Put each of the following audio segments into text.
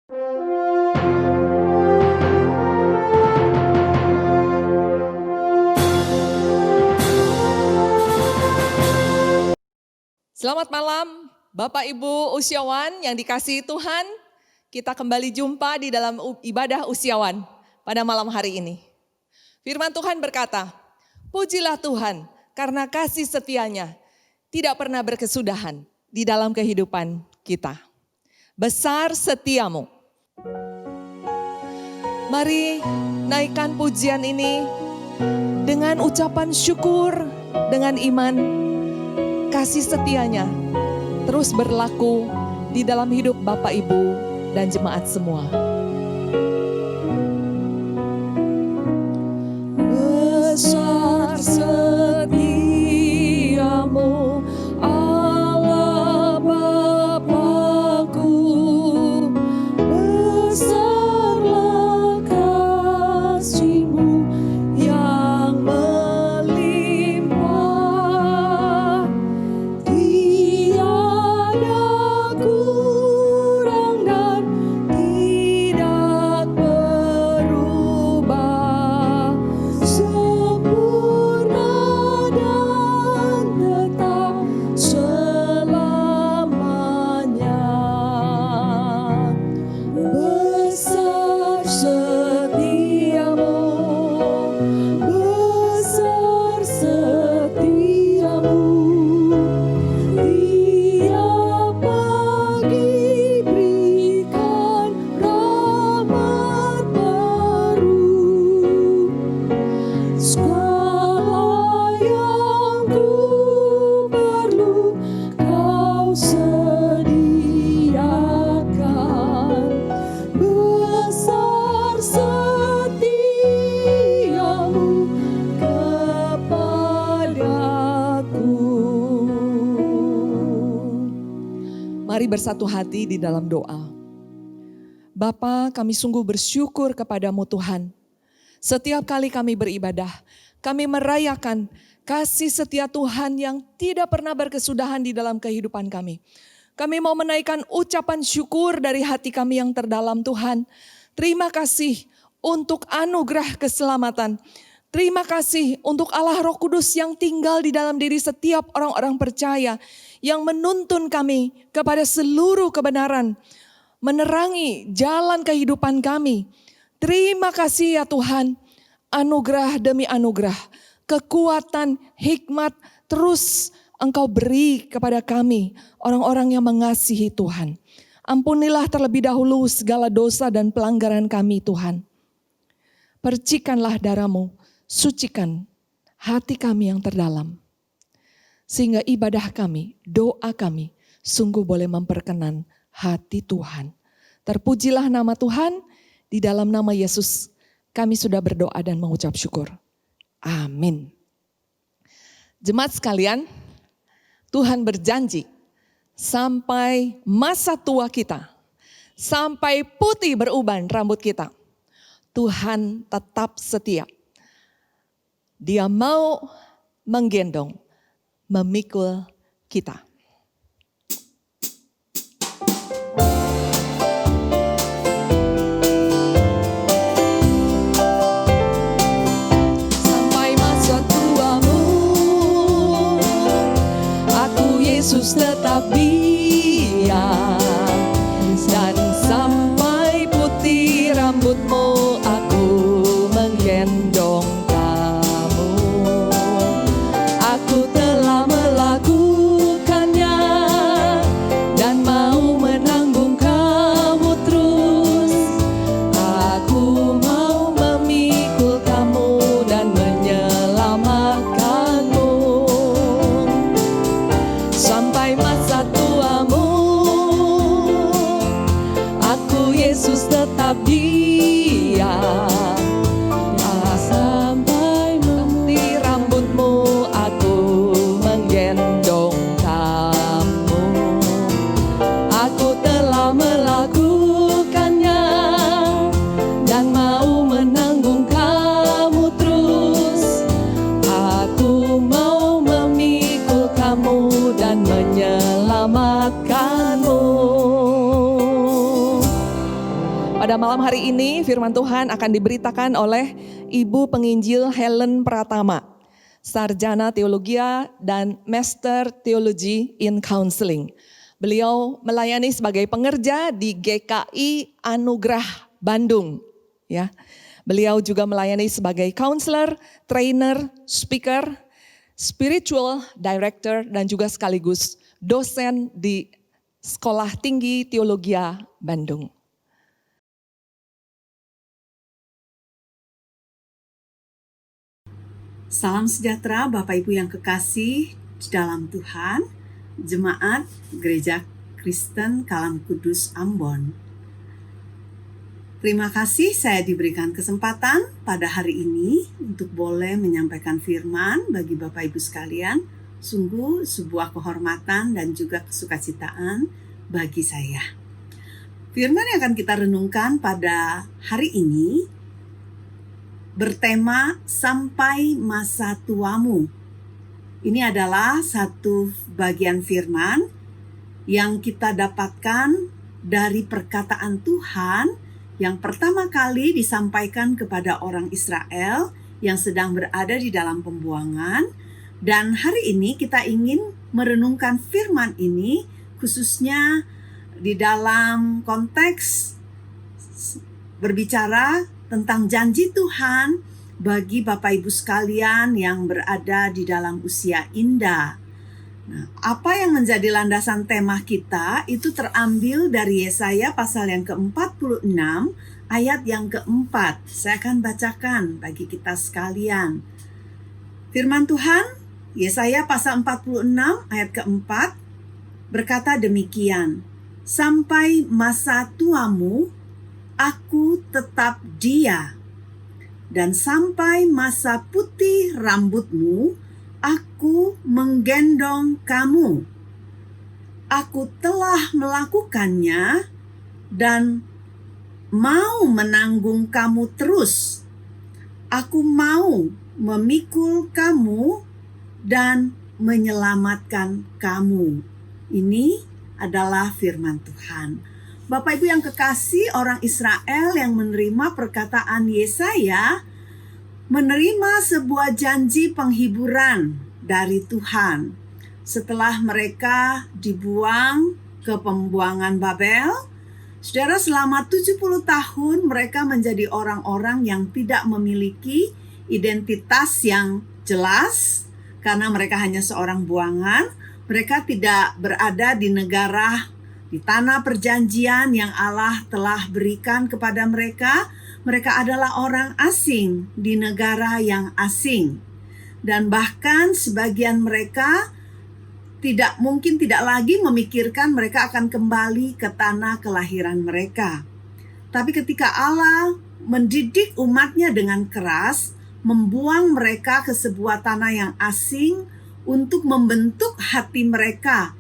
Selamat malam Bapak Ibu usiawan yang dikasihi Tuhan. Kita kembali jumpa di dalam ibadah usiawan pada malam hari ini. Firman Tuhan berkata, pujilah Tuhan karena kasih setianya tidak pernah berkesudahan di dalam kehidupan kita. Besar setiamu. Mari naikkan pujian ini dengan ucapan syukur, dengan iman. Kasih setianya terus berlaku di dalam hidup Bapak Ibu dan jemaat semua. Besar setiamu Allah Bapa-Ku, besarlah kasih-Mu yang melimpah. Tiada kurang dan tidak berubah, sempurna dan tetap selamanya. Besar setiamu, besar setiamu. Tiap pagi berikan rahmat baru. Segala yang ku perlu Kau sediakan. Besar setiamu kepadaku. Mari bersatu hati di dalam doa. Bapa, kami sungguh bersyukur kepadamu Tuhan. Setiap kali kami beribadah, kami merayakan kasih setia Tuhan yang tidak pernah berkesudahan di dalam kehidupan kami. Kami mau menaikkan ucapan syukur dari hati kami yang terdalam Tuhan. Terima kasih untuk anugerah keselamatan. Terima kasih untuk Allah Roh Kudus yang tinggal di dalam diri setiap orang-orang percaya, yang menuntun kami kepada seluruh kebenaran, menerangi jalan kehidupan kami. Terima kasih ya Tuhan, anugerah demi anugerah, kekuatan, hikmat terus Engkau beri kepada kami, orang-orang yang mengasihi Tuhan. Ampunilah terlebih dahulu segala dosa dan pelanggaran kami Tuhan. Percikanlah darah-Mu, sucikan hati kami yang terdalam. Sehingga ibadah kami, doa kami sungguh boleh memperkenan hati Tuhan. Terpujilah nama Tuhan, di dalam nama Yesus kami sudah berdoa dan mengucap syukur. Amin. Jemaat sekalian, Tuhan berjanji sampai masa tua kita, sampai putih beruban rambut kita, Tuhan tetap setia. Dia mau menggendong, memikul kita. Sampai masa tuamu, aku Yesus tetap dia. Dan sampai putih rambutmu, aku menggendong. Aku telah melakukannya dan mau menanggung kamu terus. Aku mau memikul kamu dan menyelamatkanmu. Sampai masa tuamu, aku Yesus tetap dia. Sampai putih rambutmu, aku menggendong kamu. Aku telah melakukannya dan mau menanggung kamu terus. Aku mau memikul kamu dan menyelamatkanmu. Pada malam hari ini firman Tuhan akan diberitakan oleh Ibu Penginjil Helen Pratama, Sarjana Teologia dan Master Theology in Counseling. Beliau melayani sebagai pengerja di GKI Anugerah Bandung, ya. Beliau juga melayani sebagai counselor, trainer, speaker, spiritual director, dan juga sekaligus dosen di Sekolah Tinggi Teologia Bandung. Salam sejahtera Bapak Ibu yang kekasih di dalam Tuhan, Jemaat Gereja Kristen Kalam Kudus Ambon. Terima kasih saya diberikan kesempatan pada hari ini untuk boleh menyampaikan firman bagi Bapak Ibu sekalian. Sungguh sebuah kehormatan dan juga kesukacitaan bagi saya. Firman yang akan kita renungkan pada hari ini bertema sampai masa tuamu. Ini adalah satu bagian firman yang kita dapatkan dari perkataan Tuhan yang pertama kali disampaikan kepada orang Israel yang sedang berada di dalam pembuangan. Dan hari ini kita ingin merenungkan firman ini khususnya di dalam konteks berbicara tentang janji Tuhan bagi Bapak Ibu sekalian yang berada di dalam usia indah. Nah, apa yang menjadi landasan tema kita itu terambil dari Yesaya pasal yang ke-46 ayat yang ke-4. Saya akan bacakan bagi kita sekalian. Firman Tuhan, Yesaya pasal 46 ayat ke-4 berkata demikian, sampai masa tuamu aku tetap dia, dan sampai masa putih rambutmu, aku menggendong kamu. Aku telah melakukannya dan mau menanggung kamu terus. Aku mau memikul kamu dan menyelamatkan kamu. Ini adalah firman Tuhan. Bapak Ibu yang kekasih, orang Israel yang menerima perkataan Yesaya menerima sebuah janji penghiburan dari Tuhan. Setelah mereka dibuang ke pembuangan Babel, saudara, selama 70 tahun mereka menjadi orang-orang yang tidak memiliki identitas yang jelas karena mereka hanya seorang buangan. Mereka tidak berada di negara, di tanah perjanjian yang Allah telah berikan kepada mereka. Mereka adalah orang asing di negara yang asing. Dan bahkan sebagian mereka tidak lagi memikirkan mereka akan kembali ke tanah kelahiran mereka. Tapi ketika Allah mendidik umatnya dengan keras, membuang mereka ke sebuah tanah yang asing untuk membentuk hati mereka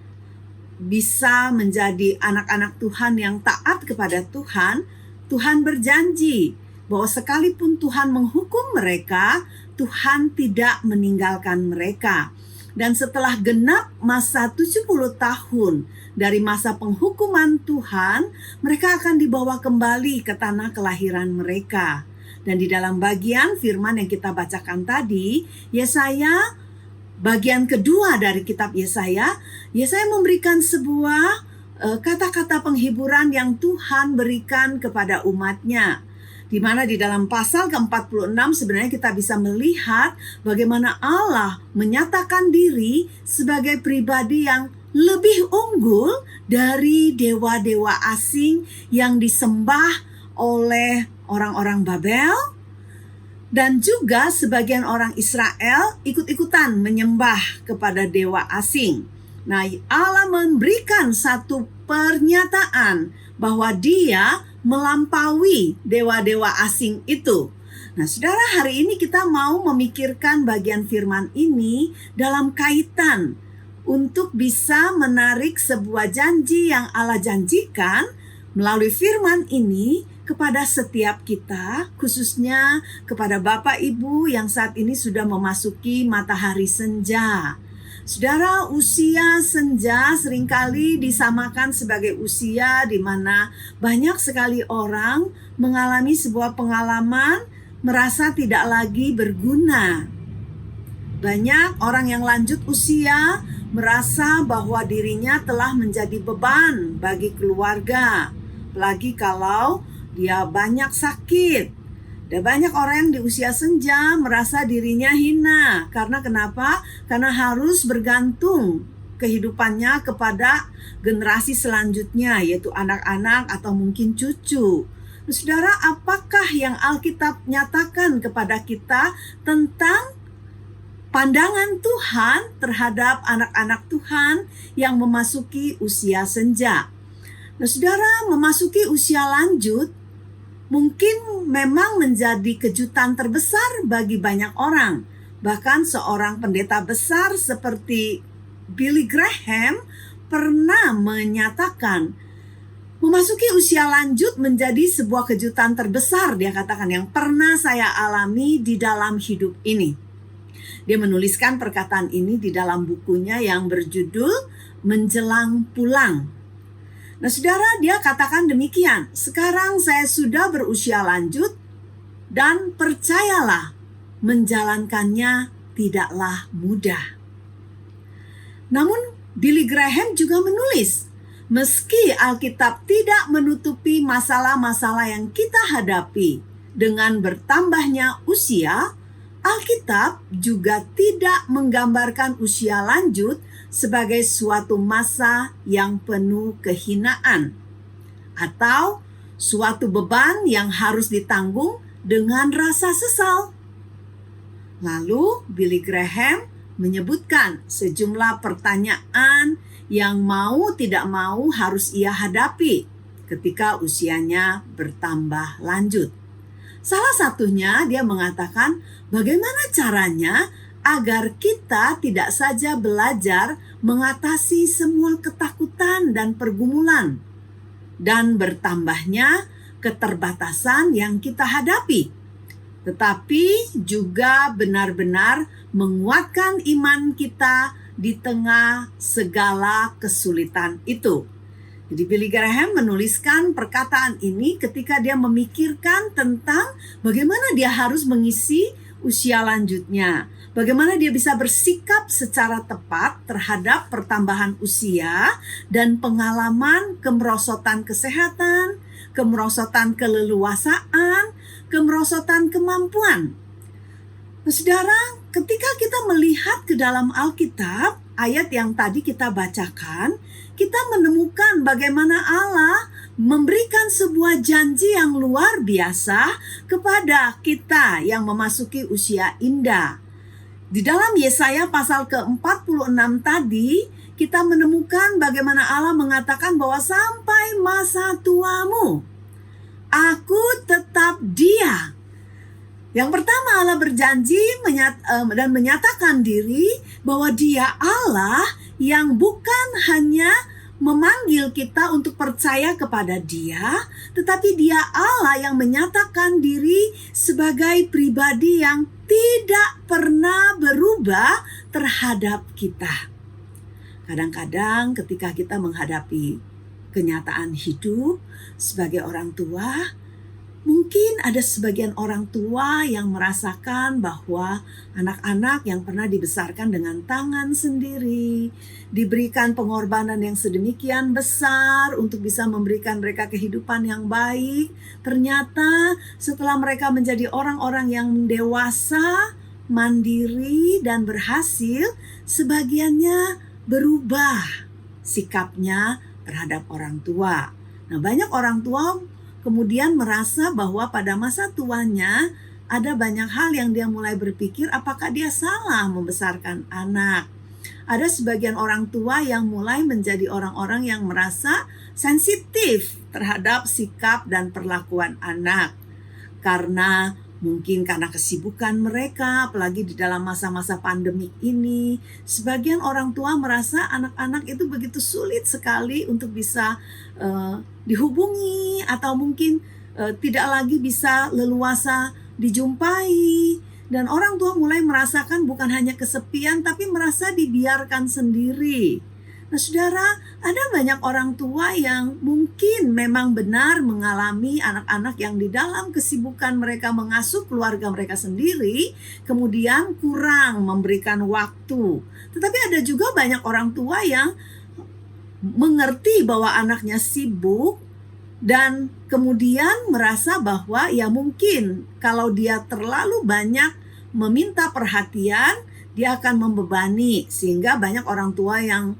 bisa menjadi anak-anak Tuhan yang taat kepada Tuhan, Tuhan berjanji bahwa sekalipun Tuhan menghukum mereka, Tuhan tidak meninggalkan mereka. Dan setelah genap masa 70 tahun dari masa penghukuman Tuhan, mereka akan dibawa kembali ke tanah kelahiran mereka. Dan di dalam bagian firman yang kita bacakan tadi, Yesaya bagian kedua dari kitab Yesaya memberikan sebuah kata-kata penghiburan yang Tuhan berikan kepada umatnya. Di mana di dalam pasal ke-46 sebenarnya kita bisa melihat bagaimana Allah menyatakan diri sebagai pribadi yang lebih unggul dari dewa-dewa asing yang disembah oleh orang-orang Babel. Dan juga sebagian orang Israel ikut-ikutan menyembah kepada dewa asing. Nah, Allah memberikan satu pernyataan bahwa Dia melampaui dewa-dewa asing itu. Nah, saudara, hari ini kita mau memikirkan bagian firman ini dalam kaitan untuk bisa menarik sebuah janji yang Allah janjikan melalui firman ini kepada setiap kita, khususnya kepada Bapak Ibu yang saat ini sudah memasuki matahari senja. Saudara, usia senja seringkali disamakan sebagai usia di mana banyak sekali orang mengalami sebuah pengalaman merasa tidak lagi berguna. Banyak orang yang lanjut usia merasa bahwa dirinya telah menjadi beban bagi keluarga, apalagi kalau dia banyak sakit. Dan banyak orang yang di usia senja merasa dirinya hina. Karena kenapa? Karena harus bergantung kehidupannya kepada generasi selanjutnya, yaitu anak-anak atau mungkin cucu. Nah, saudara, apakah yang Alkitab nyatakan kepada kita tentang pandangan Tuhan terhadap anak-anak Tuhan yang memasuki usia senja? Nah, saudara, memasuki usia lanjut mungkin memang menjadi kejutan terbesar bagi banyak orang. Bahkan seorang pendeta besar seperti Billy Graham pernah menyatakan, memasuki usia lanjut menjadi sebuah kejutan terbesar, dia katakan, yang pernah saya alami di dalam hidup ini. Dia menuliskan perkataan ini di dalam bukunya yang berjudul Menjelang Pulang. Nah, saudara, dia katakan demikian, sekarang saya sudah berusia lanjut dan percayalah, menjalankannya tidaklah mudah. Namun, Billy Graham juga menulis, meski Alkitab tidak menutupi masalah-masalah yang kita hadapi dengan bertambahnya usia, Alkitab juga tidak menggambarkan usia lanjut sebagai suatu masa yang penuh kehinaan atau suatu beban yang harus ditanggung dengan rasa sesal. Lalu Billy Graham menyebutkan sejumlah pertanyaan yang mau tidak mau harus ia hadapi ketika usianya bertambah lanjut. Salah satunya dia mengatakan bagaimana caranya agar kita tidak saja belajar mengatasi semua ketakutan dan pergumulan dan bertambahnya keterbatasan yang kita hadapi, tetapi juga benar-benar menguatkan iman kita di tengah segala kesulitan itu. Jadi Billy Graham menuliskan perkataan ini ketika dia memikirkan tentang bagaimana dia harus mengisi usia lanjutnya. Bagaimana dia bisa bersikap secara tepat terhadap pertambahan usia dan pengalaman kemerosotan kesehatan, kemerosotan keleluasaan, kemerosotan kemampuan. Nah, saudara, ketika kita melihat ke dalam Alkitab, ayat yang tadi kita bacakan, kita menemukan bagaimana Allah memberikan sebuah janji yang luar biasa kepada kita yang memasuki usia indah. Di dalam Yesaya pasal ke-46 tadi, kita menemukan bagaimana Allah mengatakan bahwa sampai masa tuamu, aku tetap Dia. Yang pertama, Allah berjanji dan menyatakan diri bahwa Dia Allah yang bukan hanya memanggil kita untuk percaya kepada Dia, tetapi Dia Allah yang menyatakan diri sebagai pribadi yang tidak pernah berubah terhadap kita. Kadang-kadang ketika kita menghadapi kenyataan hidup sebagai orang tua, mungkin ada sebagian orang tua yang merasakan bahwa anak-anak yang pernah dibesarkan dengan tangan sendiri, diberikan pengorbanan yang sedemikian besar untuk bisa memberikan mereka kehidupan yang baik, ternyata setelah mereka menjadi orang-orang yang dewasa, mandiri, dan berhasil, sebagiannya berubah sikapnya terhadap orang tua. Nah, banyak orang tua kemudian merasa bahwa pada masa tuanya ada banyak hal yang dia mulai berpikir apakah dia salah membesarkan anak. Ada sebagian orang tua yang mulai menjadi orang-orang yang merasa sensitif terhadap sikap dan perlakuan anak. Mungkin karena kesibukan mereka, apalagi di dalam masa-masa pandemik ini, sebagian orang tua merasa anak-anak itu begitu sulit sekali untuk bisa dihubungi atau mungkin tidak lagi bisa leluasa dijumpai, Dan orang tua mulai merasakan bukan hanya kesepian, tapi merasa dibiarkan sendiri. Nah, saudara, ada banyak orang tua yang mungkin memang benar mengalami anak-anak yang di dalam kesibukan mereka mengasuh keluarga mereka sendiri, kemudian kurang memberikan waktu. Tetapi ada juga banyak orang tua yang mengerti bahwa anaknya sibuk dan kemudian merasa bahwa ya mungkin kalau dia terlalu banyak meminta perhatian, dia akan membebani, sehingga banyak orang tua yang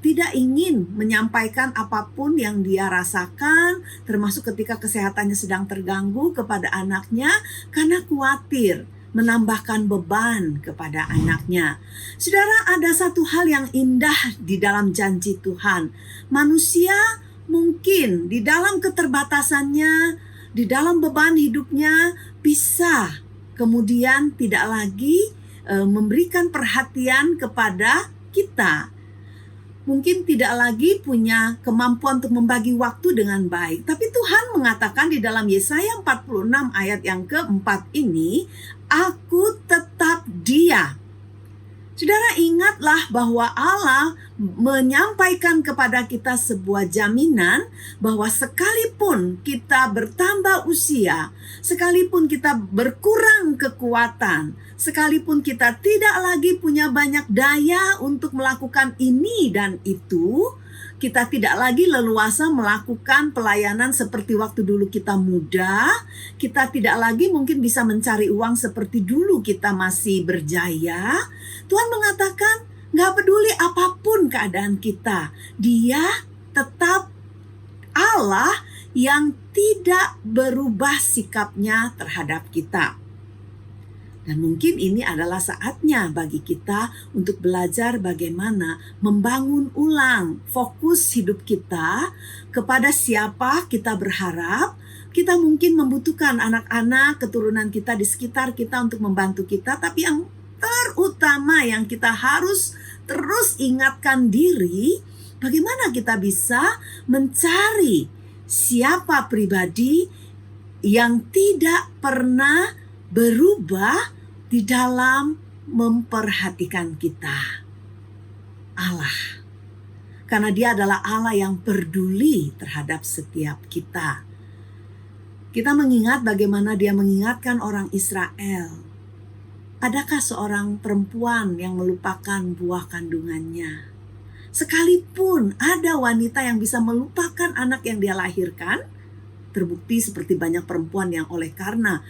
tidak ingin menyampaikan apapun yang dia rasakan, termasuk ketika kesehatannya sedang terganggu kepada anaknya, karena khawatir menambahkan beban kepada anaknya. Saudara, ada satu hal yang indah di dalam janji Tuhan. Manusia mungkin di dalam keterbatasannya, di dalam beban hidupnya, bisa kemudian tidak lagi memberikan perhatian kepada kita. Mungkin tidak lagi punya kemampuan untuk membagi waktu dengan baik. Tapi Tuhan mengatakan di dalam Yesaya 46 ayat yang keempat ini, "Aku tetap Dia." Saudara, ingatlah bahwa Allah menyampaikan kepada kita sebuah jaminan bahwa sekalipun kita bertambah usia, sekalipun kita berkurang kekuatan, sekalipun kita tidak lagi punya banyak daya untuk melakukan ini dan itu, kita tidak lagi leluasa melakukan pelayanan seperti waktu dulu kita muda. Kita tidak lagi mungkin bisa mencari uang seperti dulu kita masih berjaya. Tuhan mengatakan, gak peduli apapun keadaan kita, Dia tetap Allah yang tidak berubah sikapnya terhadap kita. Dan mungkin ini adalah saatnya bagi kita untuk belajar bagaimana membangun ulang fokus hidup kita kepada siapa kita berharap. Kita mungkin membutuhkan anak-anak, keturunan kita di sekitar kita untuk membantu kita. Tapi yang terutama yang kita harus terus ingatkan diri, bagaimana kita bisa mencari siapa pribadi yang tidak pernah berubah di dalam memperhatikan kita. Allah. Karena Dia adalah Allah yang peduli terhadap setiap kita. Kita mengingat bagaimana Dia mengingatkan orang Israel. Adakah seorang perempuan yang melupakan buah kandungannya? Sekalipun ada wanita yang bisa melupakan anak yang dia lahirkan, terbukti seperti banyak perempuan yang oleh karena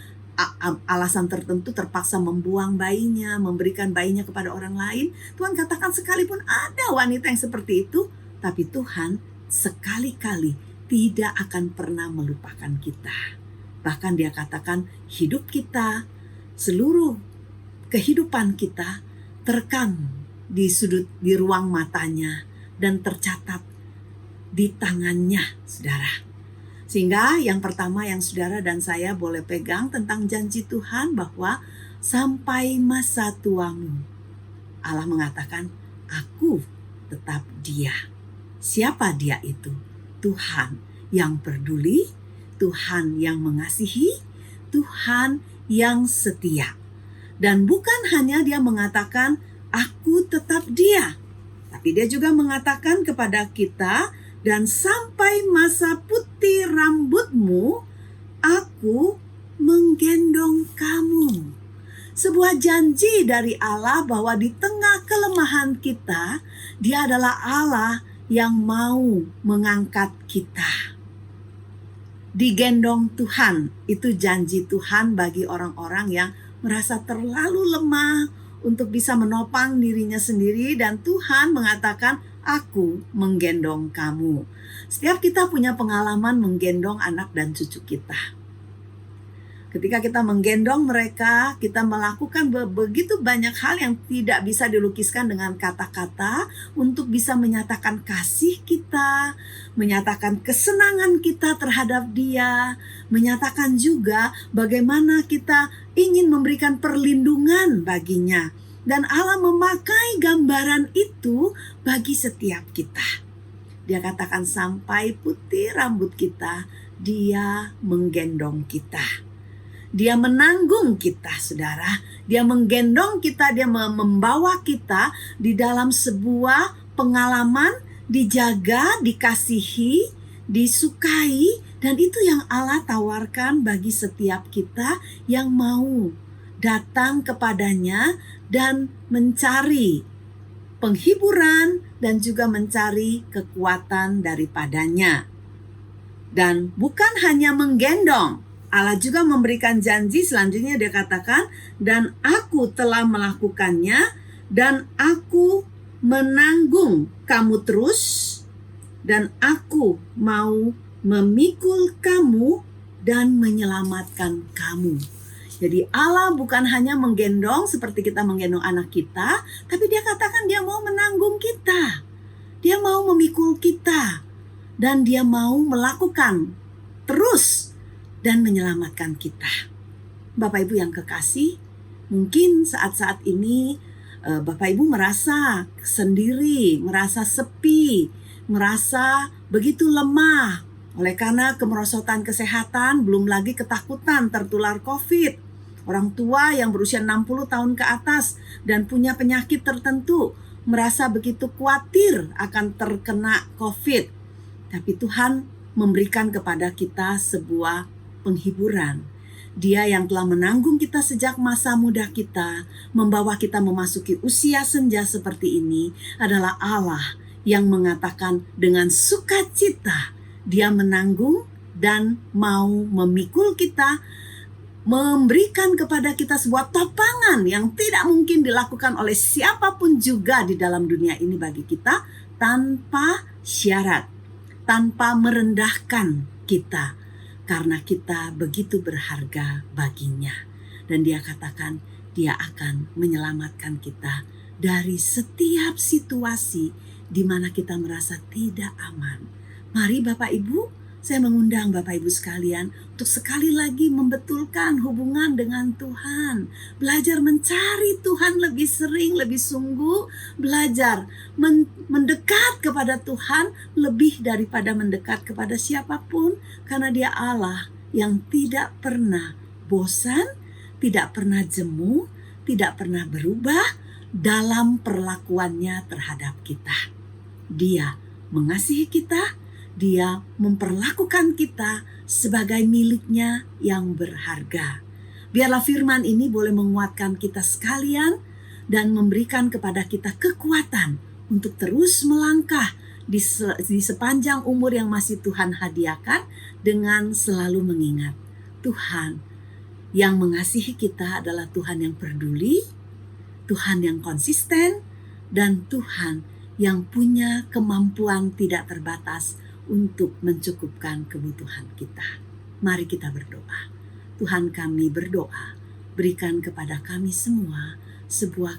alasan tertentu terpaksa membuang bayinya, memberikan bayinya kepada orang lain. Tuhan katakan sekalipun ada wanita yang seperti itu, tapi Tuhan sekali-kali tidak akan pernah melupakan kita. Bahkan Dia katakan hidup kita, seluruh kehidupan kita terekam di ruang matanya dan tercatat di tangannya, saudara. Sehingga yang pertama yang saudara dan saya boleh pegang tentang janji Tuhan bahwa sampai masa tuamu, Allah mengatakan, aku tetap Dia. Siapa Dia itu? Tuhan yang peduli, Tuhan yang mengasihi, Tuhan yang setia. Dan bukan hanya Dia mengatakan, aku tetap Dia, tapi Dia juga mengatakan kepada kita, dan sampai masa putih rambutmu, aku menggendong kamu. Sebuah janji dari Allah bahwa di tengah kelemahan kita, Dia adalah Allah yang mau mengangkat kita. Digendong Tuhan, itu janji Tuhan bagi orang-orang yang merasa terlalu lemah untuk bisa menopang dirinya sendiri, dan Tuhan mengatakan, aku menggendong kamu. Setiap kita punya pengalaman menggendong anak dan cucu kita. Ketika kita menggendong mereka, kita melakukan begitu banyak hal yang tidak bisa dilukiskan dengan kata-kata untuk bisa menyatakan kasih kita, menyatakan kesenangan kita terhadap Dia, menyatakan juga bagaimana kita ingin memberikan perlindungan baginya. Dan Allah memakai gambaran itu bagi setiap kita. Dia katakan sampai putih rambut kita, Dia menggendong kita. Dia menanggung kita, saudara. Dia menggendong kita, dia membawa kita di dalam sebuah pengalaman dijaga, dikasihi, disukai, dan itu yang Allah tawarkan bagi setiap kita yang mau datang kepadanya dan mencari penghiburan dan juga mencari kekuatan daripadanya. Dan bukan hanya menggendong, Allah juga memberikan janji selanjutnya, dia katakan, dan aku telah melakukannya dan aku menanggung kamu terus, dan aku mau memikul kamu dan menyelamatkan kamu. Jadi Allah bukan hanya menggendong seperti kita menggendong anak kita, tapi dia katakan dia mau menanggung kita. Dia mau memikul kita. Dan dia mau melakukan terus dan menyelamatkan kita. Bapak Ibu yang kekasih, mungkin saat-saat ini Bapak Ibu merasa sendiri, merasa sepi, merasa begitu lemah. Oleh karena kemerosotan kesehatan, belum lagi ketakutan tertular COVID. Orang tua yang berusia 60 tahun ke atas dan punya penyakit tertentu merasa begitu khawatir akan terkena COVID. Tapi Tuhan memberikan kepada kita sebuah penghiburan. Dia yang telah menanggung kita sejak masa muda kita, membawa kita memasuki usia senja seperti ini, adalah Allah yang mengatakan dengan sukacita dia menanggung dan mau memikul kita, memberikan kepada kita sebuah topangan yang tidak mungkin dilakukan oleh siapapun juga di dalam dunia ini bagi kita, tanpa syarat, tanpa merendahkan kita, karena kita begitu berharga baginya. Dan dia katakan dia akan menyelamatkan kita dari setiap situasi di mana kita merasa tidak aman. Mari Bapak Ibu, saya mengundang Bapak Ibu sekalian untuk sekali lagi membetulkan hubungan dengan Tuhan. Belajar mencari Tuhan lebih sering, lebih sungguh. Belajar mendekat kepada Tuhan lebih daripada mendekat kepada siapapun. Karena dia Allah yang tidak pernah bosan, tidak pernah jemu, tidak pernah berubah dalam perlakuannya terhadap kita. Dia mengasihi kita, dia memperlakukan kita sebagai miliknya yang berharga. Biarlah firman ini boleh menguatkan kita sekalian dan memberikan kepada kita kekuatan untuk terus melangkah di sepanjang umur yang masih Tuhan hadiahkan, dengan selalu mengingat Tuhan yang mengasihi kita adalah Tuhan yang peduli, Tuhan yang konsisten, dan Tuhan yang punya kemampuan tidak terbatas untuk mencukupkan kebutuhan kita. Mari kita berdoa. Tuhan, kami berdoa, berikan kepada kami semua sebuah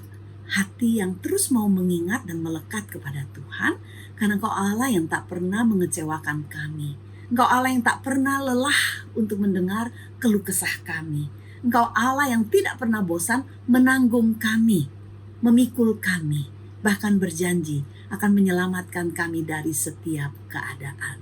hati yang terus mau mengingat dan melekat kepada Tuhan, karena Engkau Allah yang tak pernah mengecewakan kami. Engkau Allah yang tak pernah lelah untuk mendengar keluh kesah kami. Engkau Allah yang tidak pernah bosan menanggung kami, memikul kami, bahkan berjanji akan menyelamatkan kami dari setiap keadaan.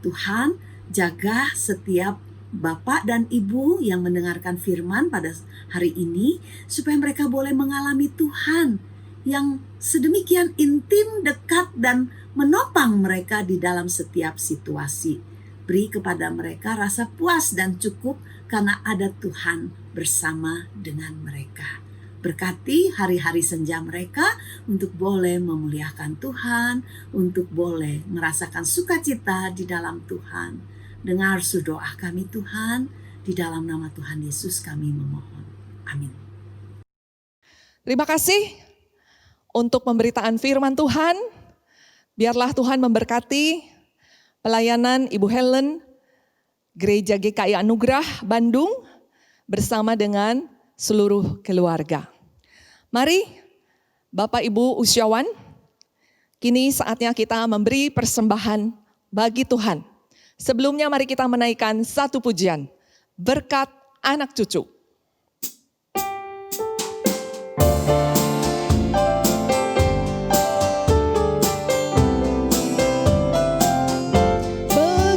Tuhan, jaga setiap Bapak dan Ibu yang mendengarkan firman pada hari ini, supaya mereka boleh mengalami Tuhan yang sedemikian intim, dekat, dan menopang mereka di dalam setiap situasi. Beri kepada mereka rasa puas dan cukup karena ada Tuhan bersama dengan mereka. Berkati hari-hari senja mereka untuk boleh memuliakan Tuhan, untuk boleh merasakan sukacita di dalam Tuhan. Dengar doa kami Tuhan, di dalam nama Tuhan Yesus kami memohon. Amin. Terima kasih untuk pemberitaan firman Tuhan. Biarlah Tuhan memberkati pelayanan Ibu Helen, Gereja GKI Anugerah Bandung, bersama dengan seluruh keluarga. Mari Bapak Ibu usiawan, kini saatnya kita memberi persembahan bagi Tuhan. Sebelumnya mari kita menaikkan satu pujian, berkat anak cucu.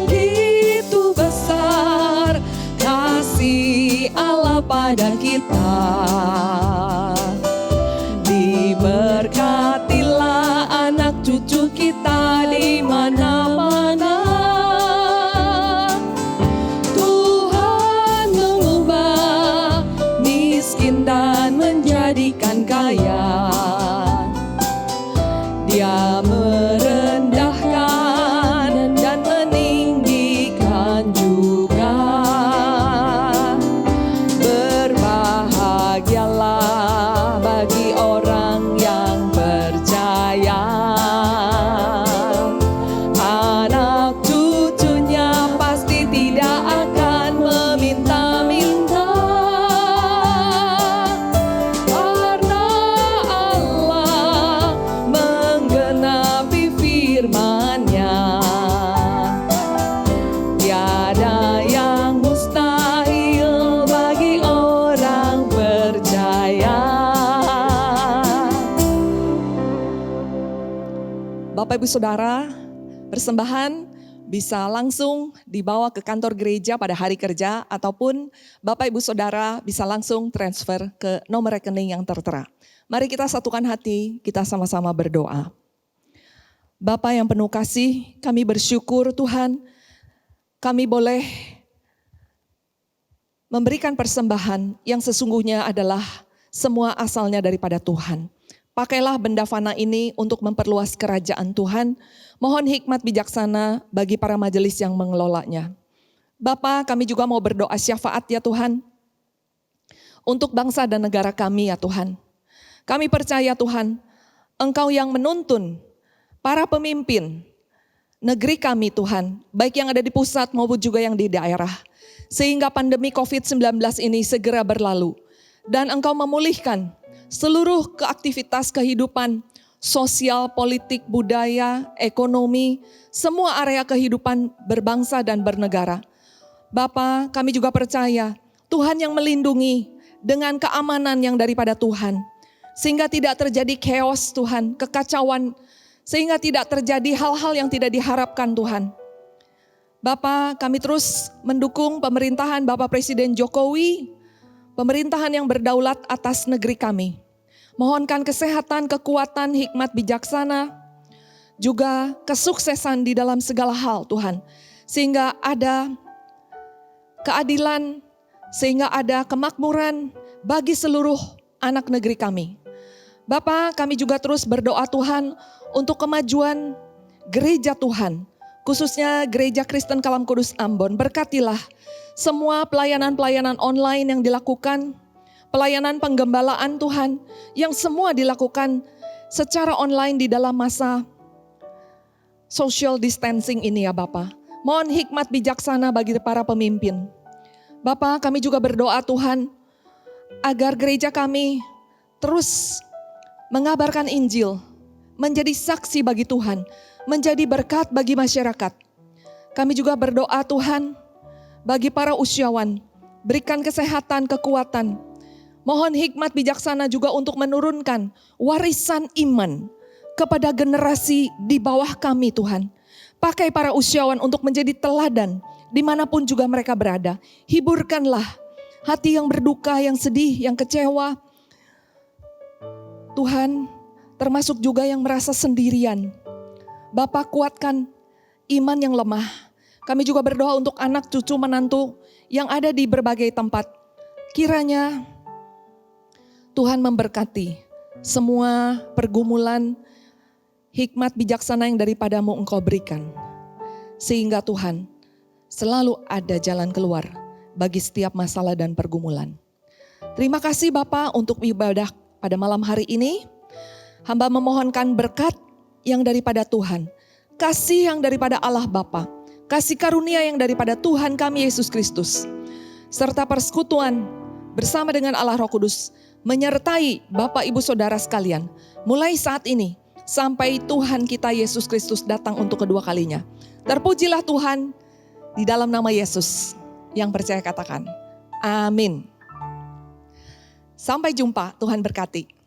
Begitu besar kasih Allah. pada kita. Diberkatilah anak cucu kita di mana-mana. Tuhan mengubah miskin dan menjadikan kaya. Dia merendahkan dan meninggikan juga. Berbahagialah bagi orang yang percaya. Anak cucunya pasti tidak akan meminta-minta. Karena Allah menggenapi firman-Nya. Tiada yang mustahil bagi orang percaya. Bapak Ibu Saudara, persembahan bisa langsung dibawa ke kantor gereja pada hari kerja, ataupun Bapak Ibu Saudara bisa langsung transfer ke nomor rekening yang tertera. Mari kita satukan hati, kita sama-sama berdoa. Bapa yang penuh kasih, kami bersyukur Tuhan, kami boleh memberikan persembahan yang sesungguhnya adalah semua asalnya daripada Tuhan. Pakailah benda fana ini untuk memperluas kerajaan Tuhan. Mohon hikmat bijaksana bagi para majelis yang mengelolanya. Bapa, kami juga mau berdoa syafaat ya Tuhan, untuk bangsa dan negara kami ya Tuhan. Kami percaya Tuhan, Engkau yang menuntun para pemimpin negeri kami Tuhan, baik yang ada di pusat maupun juga yang di daerah. Sehingga pandemi COVID-19 ini segera berlalu. Dan Engkau memulihkan seluruh keaktivitas kehidupan sosial, politik, budaya, ekonomi, semua area kehidupan berbangsa dan bernegara. Bapa, kami juga percaya Tuhan yang melindungi dengan keamanan yang daripada Tuhan. Sehingga tidak terjadi chaos Tuhan, kekacauan, sehingga tidak terjadi hal-hal yang tidak diharapkan Tuhan. Bapa, kami terus mendukung pemerintahan Bapak Presiden Jokowi, pemerintahan yang berdaulat atas negeri kami. Mohonkan kesehatan, kekuatan, hikmat bijaksana, juga kesuksesan di dalam segala hal Tuhan. Sehingga ada keadilan, sehingga ada kemakmuran bagi seluruh anak negeri kami. Bapa, kami juga terus berdoa Tuhan untuk kemajuan gereja Tuhan, khususnya Gereja Kristen Kalam Kudus Ambon. Berkatilah semua pelayanan-pelayanan online yang dilakukan, pelayanan penggembalaan Tuhan yang semua dilakukan secara online di dalam masa social distancing ini ya Bapa. Mohon hikmat bijaksana bagi para pemimpin. Bapa, kami juga berdoa Tuhan agar gereja kami terus mengabarkan Injil, menjadi saksi bagi Tuhan, menjadi berkat bagi masyarakat. Kami juga berdoa Tuhan bagi para usiawan, berikan kesehatan, kekuatan. Mohon hikmat bijaksana juga untuk menurunkan warisan iman kepada generasi di bawah kami Tuhan. Pakai para usiawan untuk menjadi teladan dimanapun juga mereka berada. Hiburkanlah hati yang berduka, yang sedih, yang kecewa. Tuhan, termasuk juga yang merasa sendirian. Bapa, kuatkan iman yang lemah. Kami juga berdoa untuk anak, cucu, menantu yang ada di berbagai tempat. Kiranya Tuhan memberkati semua pergumulan, hikmat bijaksana yang daripadamu Engkau berikan. Sehingga Tuhan selalu ada jalan keluar bagi setiap masalah dan pergumulan. Terima kasih Bapa untuk ibadah pada malam hari ini. Hamba memohonkan berkat yang daripada Tuhan, kasih yang daripada Allah Bapa, kasih karunia yang daripada Tuhan kami Yesus Kristus, serta persekutuan bersama dengan Allah Roh Kudus menyertai Bapak Ibu Saudara sekalian mulai saat ini sampai Tuhan kita Yesus Kristus datang untuk kedua kalinya. Terpujilah Tuhan di dalam nama Yesus. Yang percaya katakan amin. Sampai jumpa, Tuhan berkati.